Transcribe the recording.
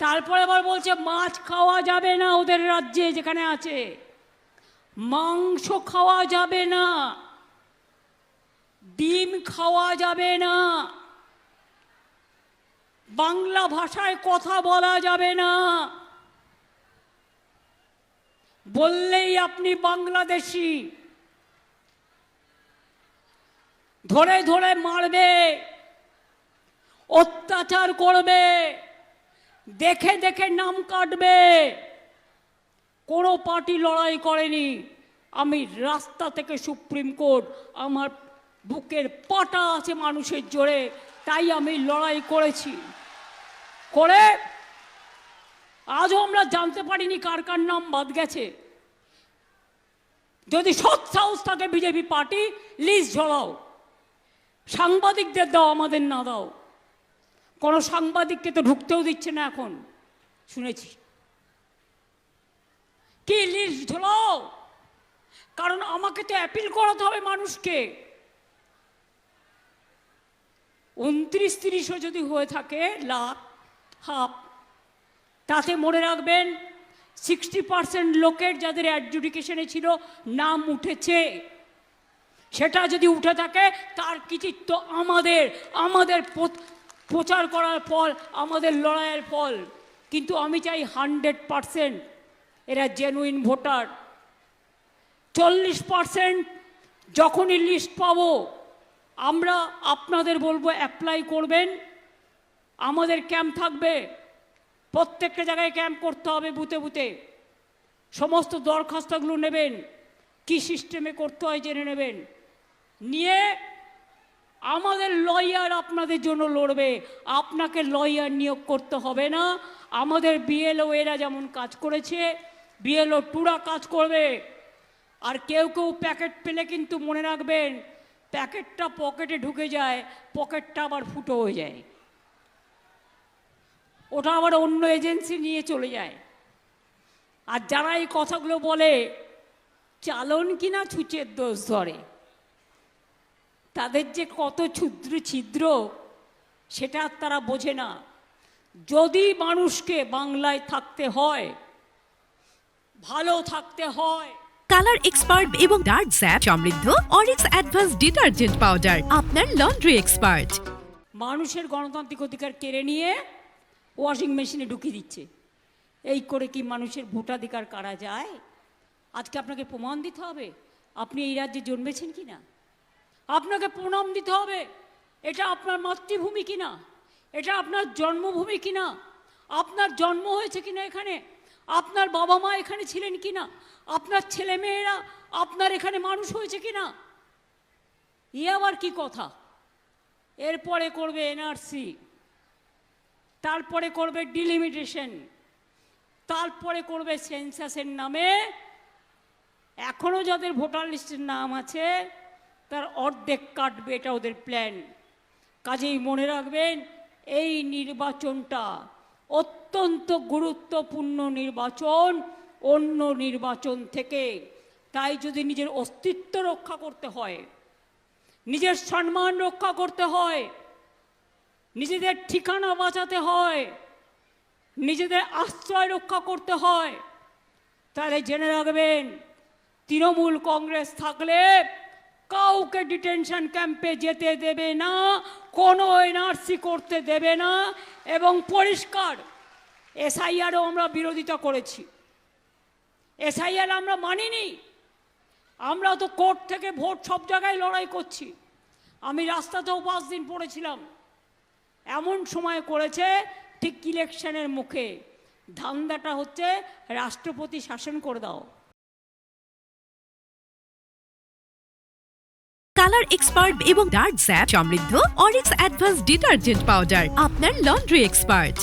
তারপরে আবার বলছে মাছ খাওয়া যাবে না ওদের রাজ্যে যেখানে আছে, মাংস খাওয়া যাবে না, ডিম খাওয়া যাবে না, বাংলা ভাষায় কথা বলা যাবে না, বললেই আপনি বাংলাদেশি, ধরে ধরে মারবে, অত্যাচার করবে, দেখে দেখে নাম কাটবে। কোনো পার্টি লড়াই করেনি, আমি রাস্তা থেকে সুপ্রিম কোর্ট, আমার বুকের পাটা আছে মানুষের জোরে, তাই আমি লড়াই করেছি। করে আজও আমরা জানতে পারিনি কার কার নাম বাদ গেছে। যদি সৎ সাহস থাকে বিজেপি পার্টি, লিস্ট ঝোলাও, সাংবাদিকদের দাও, আমাদের না দাও। কোনো সাংবাদিককে তো ঢুকতেও দিচ্ছে না এখন, শুনেছি। কি লিস্ট ঝোলাও, কারণ আমাকে তো অ্যাপিল করাতে হবে মানুষকে। 29-30ও যদি হয়ে থাকে লাখ হাফ, তাতে মনে রাখবেন 60% লোকের যাদের অ্যাডজুডিকেশনে ছিল নাম উঠেছে। সেটা যদি উঠে থাকে তার কৃতিত্ব আমাদের প্রচার করার ফল, আমাদের লড়াইয়ের ফল। কিন্তু আমি চাই 100% এরা জেনুইন ভোটার। 40% যখনই লিস্ট পাবো আমরা আপনাদের বলবো অ্যাপ্লাই করবেন। আমাদের ক্যাম্প থাকবে, প্রত্যেকটা জায়গায় ক্যাম্প করতে হবে, বুথে বুথে সমস্ত দরখাস্তগুলো নেবেন, কি সিস্টেমে করতে হয় জেনে নেবেন। নিয়ে আমাদের লয়ার আপনাদের জন্য লড়বে, আপনাকে লয়ার নিয়োগ করতে হবে না। আমাদের বিএলও এরা যেমন কাজ করেছে, বিএলও টুরা কাজ করবে। আর কেউ কেউ প্যাকেট পেলে কিন্তু মনে রাখবেন, প্যাকেটটা পকেটে ঢুকে যায়, পকেটটা আবার ফুটো হয়ে যায়, ওটা আবার অন্য এজেন্সি নিয়ে চলে যায়। আর যারা এই কথাগুলো বলে চালন কিনা ছুঁচের দোষ ধরে, তাদের যে কত ছিদ্র সেটা তারা বোঝে না। যদি মানুষকে বাংলায় থাকতে হয়, ভালো থাকতে হয়, কালার এক্সপার্ট এবং ডার্ক স্যাপ সমৃদ্ধ অরিক্স অ্যাডভান্স ডিটারজেন্ট পাউডার আপনার লন্ড্রি এক্সপার্ট। মানুষের গণতান্ত্রিক অধিকার কেড়ে নিয়ে ওয়াশিং মেশিনে ঢুকিয়ে দিচ্ছে। এই করে কি মানুষের ভোটাধিকার কারা যায়? আজকে আপনাকে প্রমাণ দিতে হবে আপনি এই রাজ্যে জন্মেছেন কিনা, আপনাকে প্রণাম দিতে হবে এটা আপনার মাতৃভূমি কিনা, এটা আপনার জন্মভূমি কিনা, আপনার জন্ম হয়েছে কিনা এখানে, আপনার বাবা মা এখানে ছিলেন কিনা, আপনার ছেলে মেয়েরা আপনার এখানে মানুষ হয়েছে কিনা। এ আবার কি কথা? এরপরে করবে এনআরসি, তারপরে করবে ডিলিমিটেশন, তারপরে করবে সেন্সাসের নামে এখনো যাদের ভোটার লিস্টের নাম আছে তার অর্ধেক কাটবে, এটা ওদের প্ল্যান। কাজেই মনে রাখবেন এই নির্বাচনটা অত্যন্ত গুরুত্বপূর্ণ নির্বাচন অন্য নির্বাচন থেকে। তাই যদি নিজের অস্তিত্ব রক্ষা করতে হয়, নিজের সম্মান রক্ষা করতে হয়, নিজেদের ঠিকানা বাঁচাতে হয়, নিজেদের আশ্রয় রক্ষা করতে হয়, তাহলে জেনে রাখবেন তৃণমূল কংগ্রেস থাকলে কাউকে ডিটেনশন ক্যাম্পে যেতে দেবে না, কোনো এনআরসি করতে দেবে না। এবং পরিষ্কার এসআইআরও আমরা বিরোধিতা করেছি, এসআইআর আমরা মানিনি। আমরা তো কোর্ট থেকে ভোট সব জায়গায় লড়াই করছি। আমি রাস্তাতেও 5 দিন পড়েছিলাম, এমন সময় করেছে ঠিক ইলেকশনের মুখে। ধান্দাটা হচ্ছে রাষ্ট্রপতি শাসন করে দাও। কালার এক্সপার্ট এবং ডার্ক স্যাপ সমৃদ্ধ অরিক্স অ্যাডভান্স ডিটারজেন্ট পাউডার আপনার লন্ড্রি এক্সপার্ট।